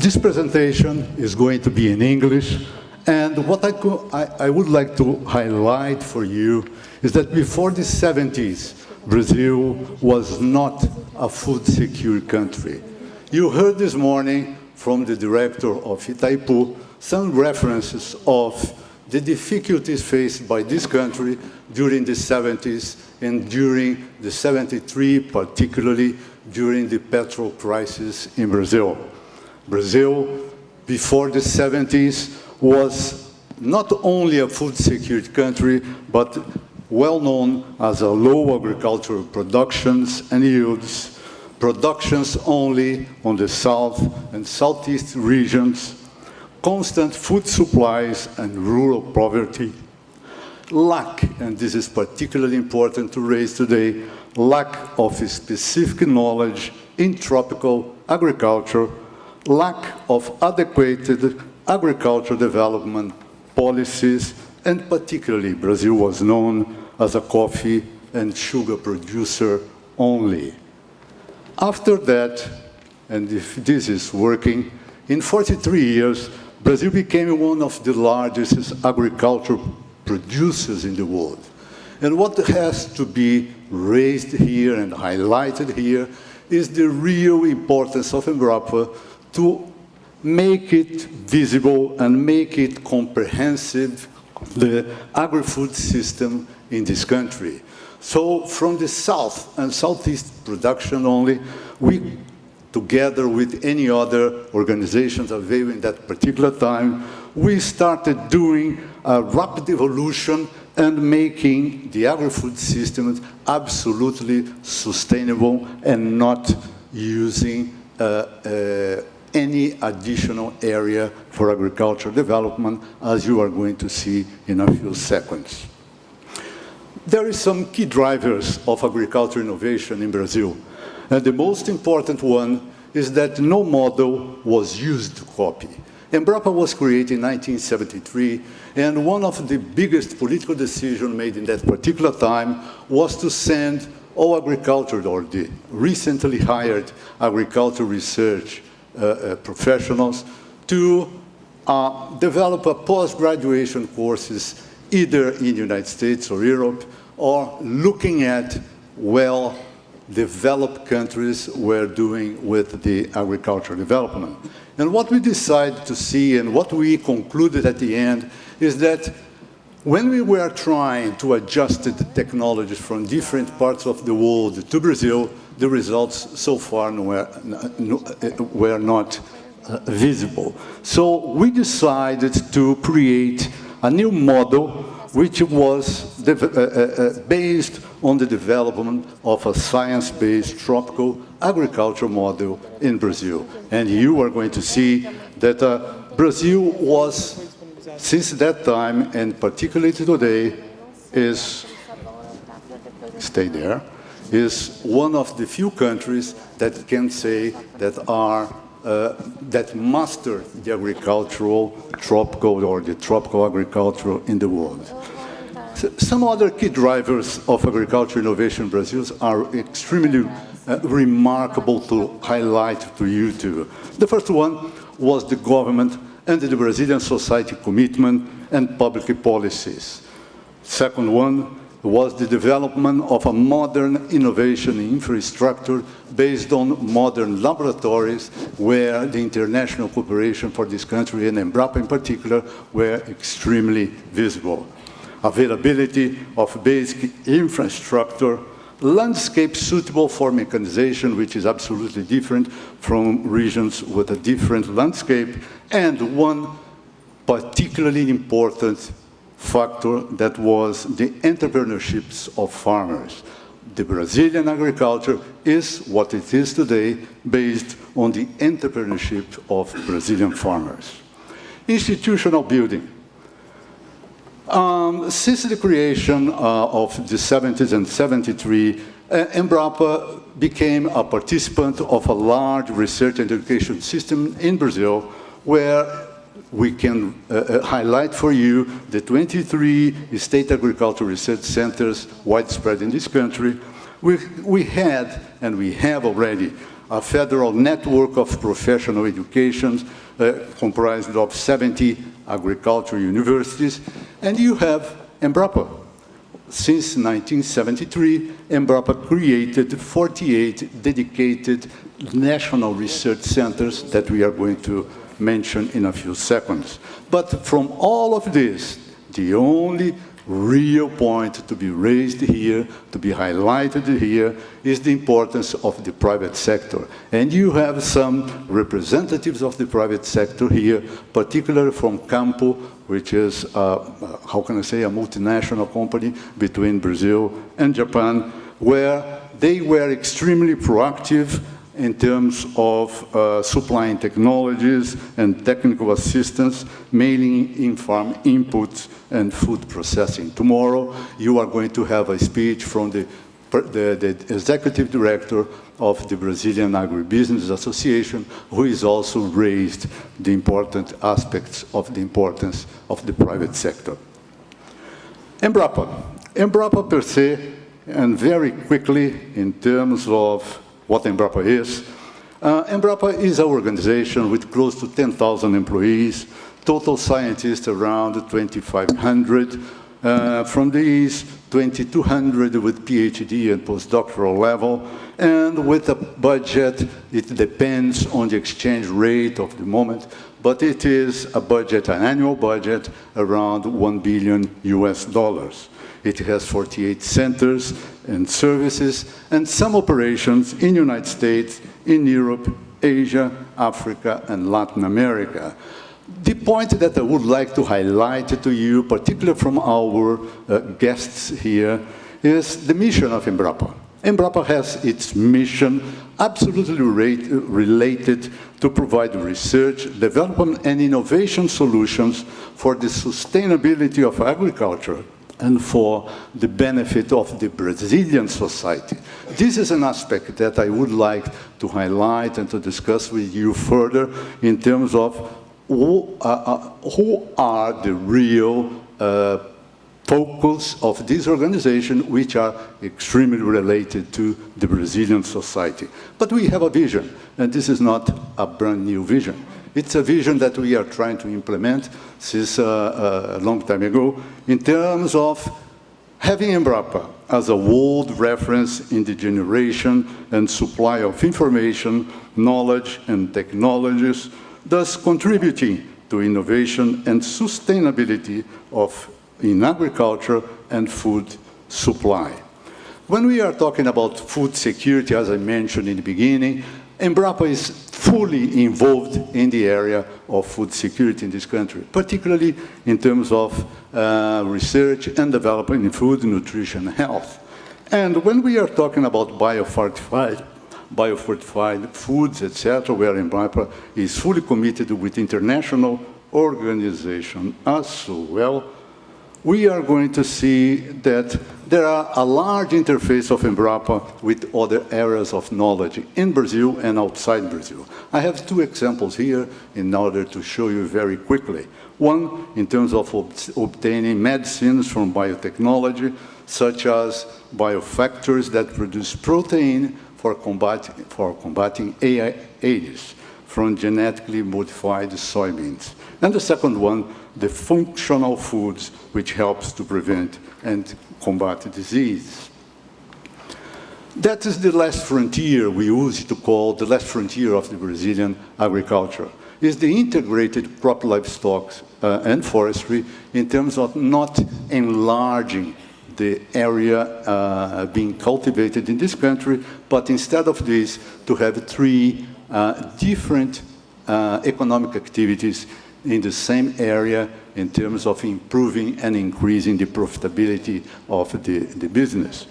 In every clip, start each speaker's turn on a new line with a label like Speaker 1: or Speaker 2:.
Speaker 1: This presentation is going to be in English, and what I would like to highlight for you is that before the 70s, Brazil was not a food-secure country. You heard this morning from the director of Itaipu some references of the difficulties faced by this country during the 70s and during the 73, particularly during the petrol crisis in Brazil. Brazil, before the 70s, was not only a food-secured country, but well known as a low agricultural productions and yields, productions only on the south and southeast regions, constant food supplies and rural poverty, lack, and this is particularly important to raise today, lack of specific knowledge in tropical agriculture, lack of adequate agricultural development policies, and particularly Brazil was known as a coffee and sugar producer only. After that, and if this is working, in 43 years, Brazil became one of the largest agricultural producers in the world. And what has to be raised here and highlighted here is the real importance of EMBRAPA to make it visible and make it comprehensive, the agri-food system in this country. So from the south and southeast production only, we, together with any other organizations available in that particular time, we started doing a rapid evolution and making the agri-food system absolutely sustainable and not using any additional area for agricultural development, as you are going to see in a few seconds. There are some key drivers of agricultural innovation in Brazil, and the most important one is that no model was used to copy. EMBRAPA was created in 1973, and one of the biggest political decisions made in that particular time was to send all agriculture, or the recently hired agricultural research professionals, to develop a post-graduation courses either in the United States or Europe, or looking at well-developed countries were doing with the agricultural development. And what we decided to see and what we concluded at the end is that when we were trying to adjust the technologies from different parts of the world to Brazil, the results so far were not visible. So we decided to create a new model which was based on the development of a science-based tropical agriculture model in Brazil. And you are going to see that Brazil was, since that time, and particularly today, is one of the few countries that can say that that master the agricultural tropical or the tropical agriculture in the world. Some other key drivers of agricultural innovation in Brazil are extremely remarkable to highlight to you too. The first one was the government and the Brazilian society commitment and public policies. Second one was the development of a modern innovation infrastructure based on modern laboratories where the international cooperation for this country and EMBRAPA in particular were extremely visible. Availability of basic infrastructure, landscape suitable for mechanization, which is absolutely different from regions with a different landscape, and one particularly important factor that was the entrepreneurships of farmers. The Brazilian agriculture is what it is today based on the entrepreneurship of Brazilian farmers. Institutional building. Since the creation of the 70s and 73, EMBRAPA became a participant of a large research and education system in Brazil where we can highlight for you the 23 state agricultural research centers widespread in this country. We had, and we have already, a federal network of professional education comprised of 70 agricultural universities, and you have EMBRAPA. Since 1973, EMBRAPA created 48 dedicated national research centers that we are going to mention in a few seconds. But from all of this, the only real point to be raised here, to be highlighted here, is the importance of the private sector. And you have some representatives of the private sector here, particularly from Campo, which is, how can I say, a multinational company between Brazil and Japan, where they were extremely proactive in terms of supplying technologies and technical assistance, mainly in farm inputs and food processing. Tomorrow, you are going to have a speech from the executive director of the Brazilian Agribusiness Association, who is also raised the important aspects of the importance of the private sector. EMBRAPA. EMBRAPA per se, and very quickly in terms of what EMBRAPA is. EMBRAPA is an organization with close to 10,000 employees, total scientists around 2,500. From these, 2,200 with PhD and postdoctoral level, and with a budget, it depends on the exchange rate of the moment, but it is a budget, an annual budget, around $1 billion US. It has 48 centers and services, and some operations in the United States, in Europe, Asia, Africa, and Latin America. The point that I would like to highlight to you, particularly from our guests here, is the mission of EMBRAPA. EMBRAPA has its mission absolutely related to provide research, development, and innovation solutions for the sustainability of agriculture and for the benefit of the Brazilian society. This is an aspect that I would like to highlight and to discuss with you further in terms of who are the real focus of this organization, which are extremely related to the Brazilian society. But we have a vision, and this is not a brand new vision. It's a vision that we are trying to implement since a long time ago in terms of having EMBRAPA as a world reference in the generation and supply of information, knowledge, and technologies, thus contributing to innovation and sustainability in agriculture and food supply. When we are talking about food security, as I mentioned in the beginning, EMBRAPA is fully involved in the area of food security in this country, particularly in terms of research and development in food, nutrition, and health. And when we are talking about biofortified foods, etc., where EMBRAPA is fully committed with international organization as well, we are going to see that there are a large interface of EMBRAPA with other areas of knowledge in Brazil and outside Brazil. I have two examples here in order to show you very quickly. One, in terms of obtaining medicines from biotechnology, such as biofactors that produce protein for combating AIDS from genetically modified soybeans. And the second one, the functional foods, which helps to prevent and combat disease. That is the last frontier we use to call the last frontier of the Brazilian agriculture, is the integrated crop livestock and forestry in terms of not enlarging the area being cultivated in this country, but instead of this, to have three different economic activities in the same area in terms of improving and increasing the profitability of the business.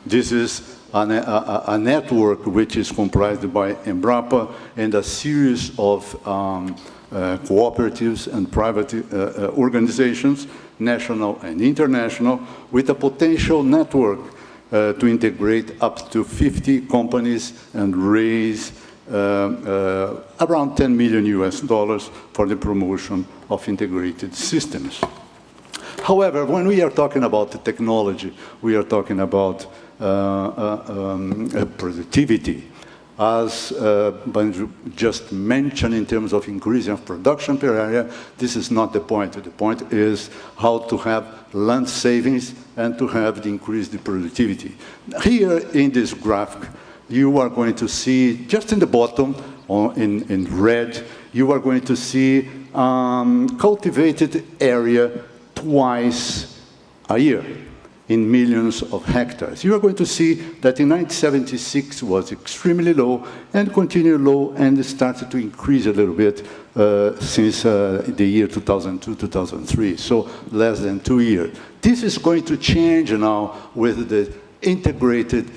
Speaker 1: This is a network which is comprised by EMBRAPA and a series of cooperatives and private organizations, national and international, with a potential network to integrate up to 50 companies and raise around $10 million US for the promotion of integrated systems. However, when we are talking about the technology, we are talking about productivity. as Banjo just mentioned in terms of increasing of production per area, this is not the point. The point is how to have land savings and to have the increased productivity. Here in this graph, you are going to see, just in the bottom, in red, you are going to see cultivated area twice a year in millions of hectares. You are going to see that in 1976 was extremely low and continued low and started to increase a little bit since the year 2002, 2003, so less than 2 years. This is going to change now with the integrated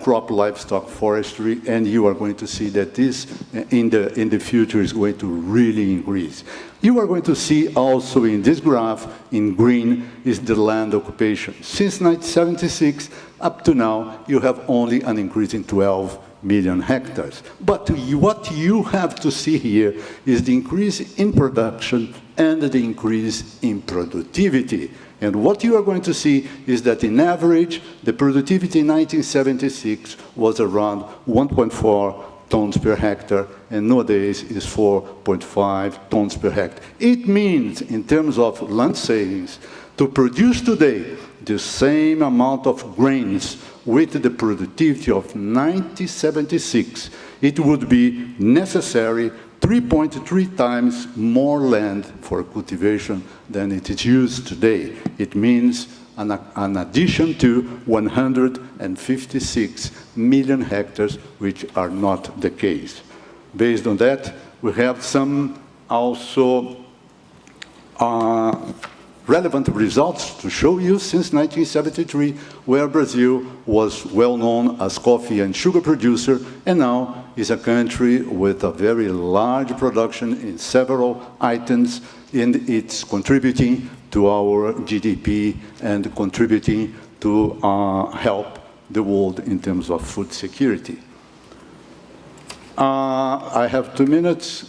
Speaker 1: crop livestock forestry, and you are going to see that this in the future is going to really increase. You are going to see also in this graph in green is the land occupation. Since 1976 up to now, you have only an increase in 12 million hectares. But what you have to see here is the increase in production and the increase in productivity. And what you are going to see is that in average, the productivity in 1976 was around 1.4 tons per hectare, and nowadays is 4.5 tons per hectare. It means, in terms of land savings, to produce today the same amount of grains with the productivity of 1976, it would be necessary 3.3 times more land for cultivation than it is used today. It means an addition to 156 million hectares, which are not the case. Based on that, we have some also relevant results to show you since 1973, where Brazil was well known as coffee and sugar producer, and now is a country with a very large production in several items, and it's contributing to our GDP and contributing to help the world in terms of food security. I have 2 minutes,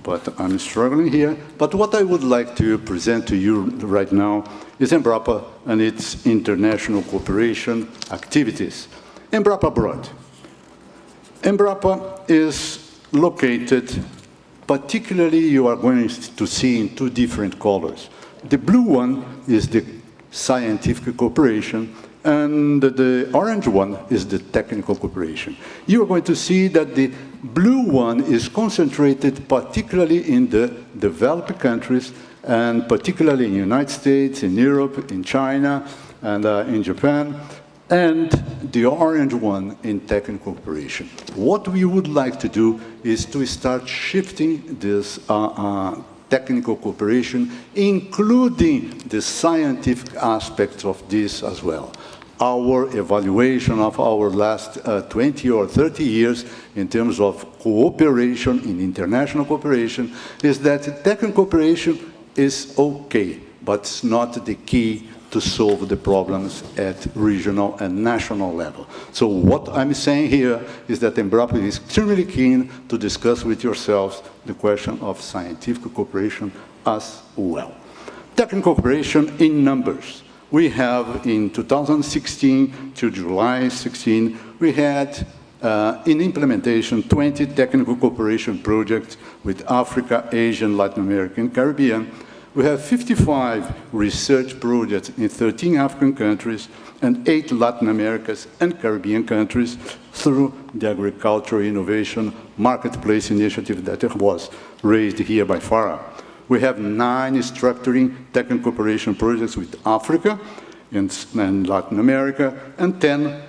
Speaker 1: but I'm struggling here. But what I would like to present to you right now is EMBRAPA and its international cooperation activities. EMBRAPA abroad. EMBRAPA is located, particularly you are going to see in 2 different colors. The blue one is the scientific cooperation, and the orange one is the technical cooperation. You are going to see that the blue one is concentrated particularly in the developed countries, and particularly in the United States, in Europe, in China, and in Japan, and the orange one in technical cooperation. What we would like to do is to start shifting this technical cooperation, including the scientific aspects of this as well. Our evaluation of our last 20 or 30 years in terms of cooperation, in international cooperation, is that technical cooperation is okay, but it's not the key to solve the problems at regional and national level. So what I'm saying here is that EMBRAPA is extremely keen to discuss with yourselves the question of scientific cooperation as well. Technical cooperation in numbers. We have in 2016 to July 16, we had in implementation 20 technical cooperation projects with Africa, Asia, Latin America, and Caribbean. We have 55 research projects in 13 African countries and 8 Latin American and Caribbean countries through the Agricultural Innovation Marketplace initiative that was raised here by Farah. We have 9 structuring technical cooperation projects with Africa and Latin America, and 10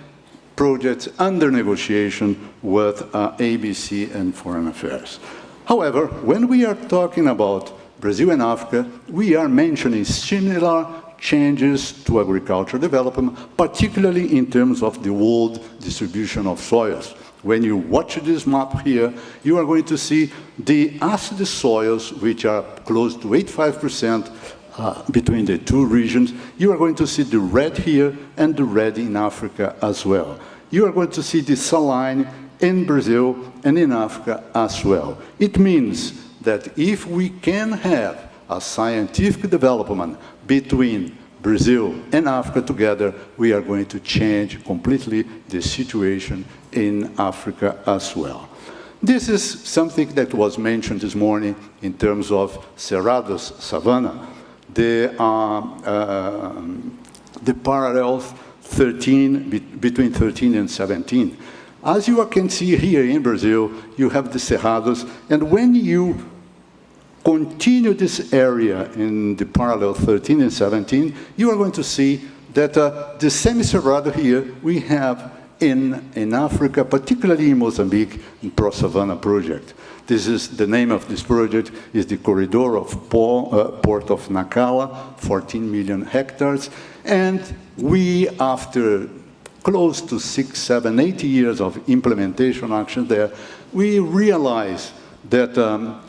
Speaker 1: projects under negotiation with ABC and Foreign Affairs. However, when we are talking about Brazil and Africa, we are mentioning similar changes to agricultural development, particularly in terms of the world distribution of soils. When you watch this map here, you are going to see the acid soils, which are close to 85% between the 2 regions. You are going to see the red here and the red in Africa as well. You are going to see the saline in Brazil and in Africa as well. It means that if we can have a scientific development between Brazil and Africa together, we are going to change completely the situation in Africa as well. This is something that was mentioned this morning in terms of Cerrado's savanna, the parallels between 13 and 17. As you can see here in Brazil, you have the Cerrados, and when you continue this area in the parallel 13 and 17, you are going to see that the same Cerrado here we have in Africa, particularly in Mozambique, in Pro-Savannah project. This is the name of this project, is the corridor of Port of Nacala, 14 million hectares. And we, after close to 6, 7, 8 years of implementation action there, we realize that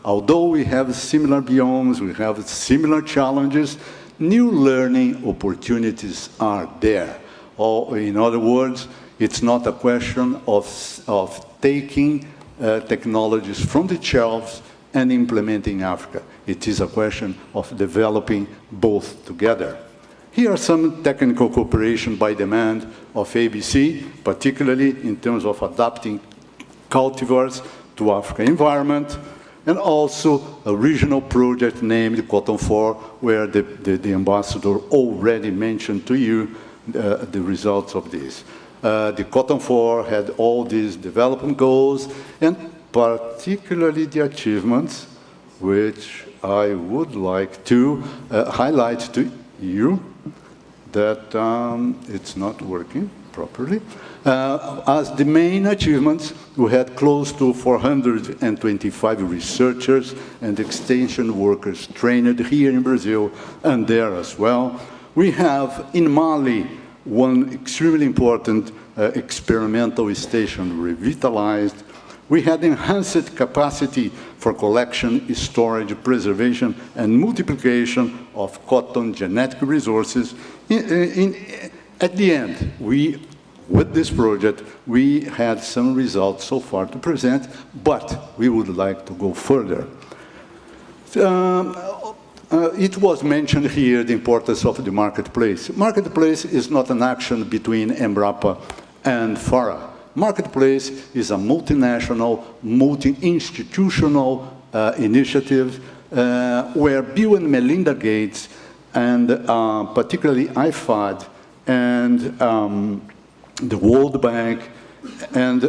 Speaker 1: although we have similar biomes, we have similar challenges, new learning opportunities are there. Or in other words, it's not a question of taking technologies from the shelves and implementing Africa. It is a question of developing both together. Here are some technical cooperation by demand of ABC, particularly in terms of adapting cultivars to African environment, and also a regional project named Cotton 4, where the ambassador already mentioned to you the results of this. The Cotton 4 had all these development goals, and particularly the achievements, which I would like to highlight to you, that it's not working properly. As the main achievements, we had close to 425 researchers and extension workers trained here in Brazil and there as well. We have in Mali one extremely important experimental station revitalized. We had enhanced capacity for collection, storage, preservation, and multiplication of cotton genetic resources. At the end, with this project, we had some results so far to present, but we would like to go further. It was mentioned here the importance of the marketplace. Marketplace is not an action between EMBRAPA and FARA. Marketplace is a multinational, multi-institutional initiative where Bill and Melinda Gates and particularly IFAD and the World Bank and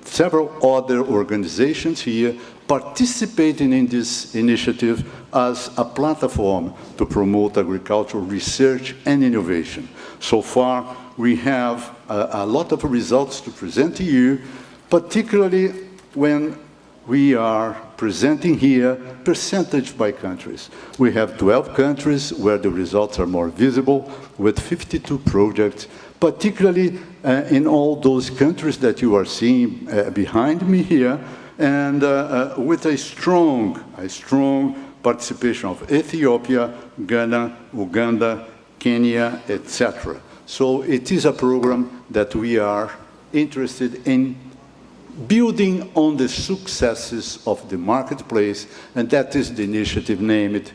Speaker 1: several other organizations here participating in this initiative as a platform to promote agricultural research and innovation. So far, we have a lot of results to present to you, particularly when we are presenting here percentage by countries. We have 12 countries where the results are more visible, with 52 projects, particularly in all those countries that you are seeing behind me here, and with a strong participation of Ethiopia, Ghana, Uganda, Kenya, etc. So it is a program that we are interested in building on the successes of the marketplace, and that is the initiative named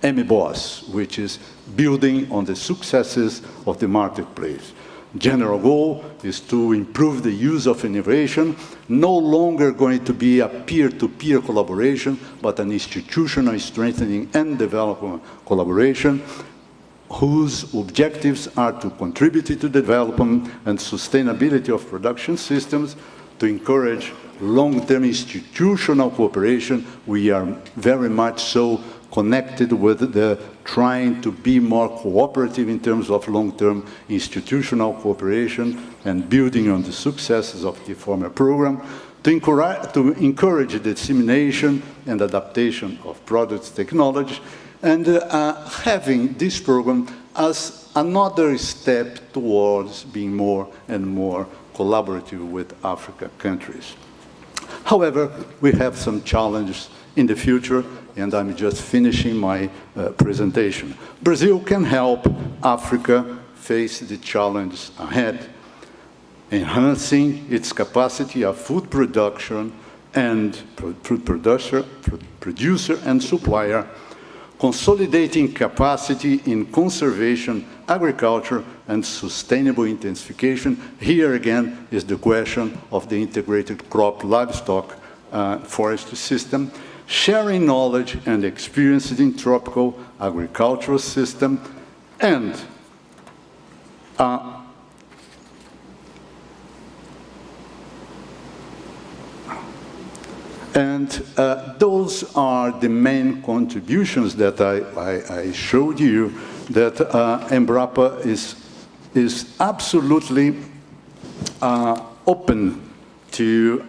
Speaker 1: MBOSS, which is building on the successes of the marketplace. General goal is to improve the use of innovation, no longer going to be a peer-to-peer collaboration, but an institutional strengthening and development collaboration, whose objectives are to contribute to the development and sustainability of production systems, to encourage long-term institutional cooperation. We are very much so connected with the trying to be more cooperative in terms of long-term institutional cooperation and building on the successes of the former program, to encourage the dissemination and adaptation of products technology, and having this program as another step towards being more and more collaborative with African countries. However, we have some challenges in the future, and I'm just finishing my presentation. Brazil can help Africa face the challenges ahead, enhancing its capacity of food production and food producer and supplier, consolidating capacity in conservation, agriculture, and sustainable intensification. Here again is the question of the integrated crop livestock forestry system, sharing knowledge and experiences in tropical agricultural system, and those are the main contributions that I showed you, that EMBRAPA is absolutely open to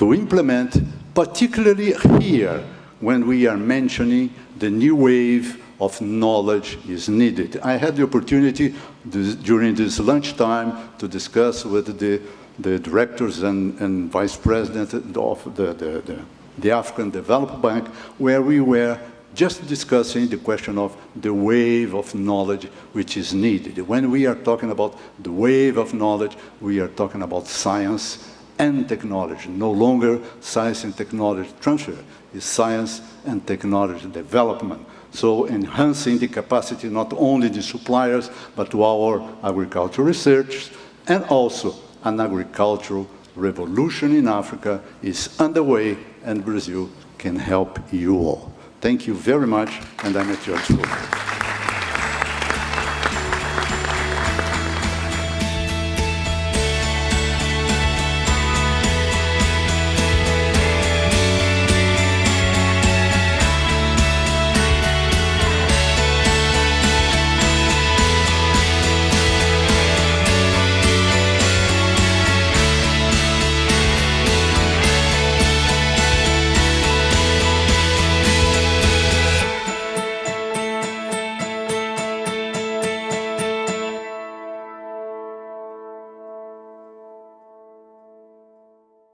Speaker 1: implement, particularly here when we are mentioning the new wave of knowledge is needed. I had the opportunity during this lunchtime to discuss with the directors and vice president of the African Development Bank, where we were just discussing the question of the wave of knowledge which is needed. When we are talking about the wave of knowledge, we are talking about science and technology. No longer science and technology transfer, it's science and technology development. So enhancing the capacity not only the suppliers, but to our agricultural research, and also an agricultural revolution in Africa is underway, and Brazil can help you all. Thank you very much, and I'm at your disposal.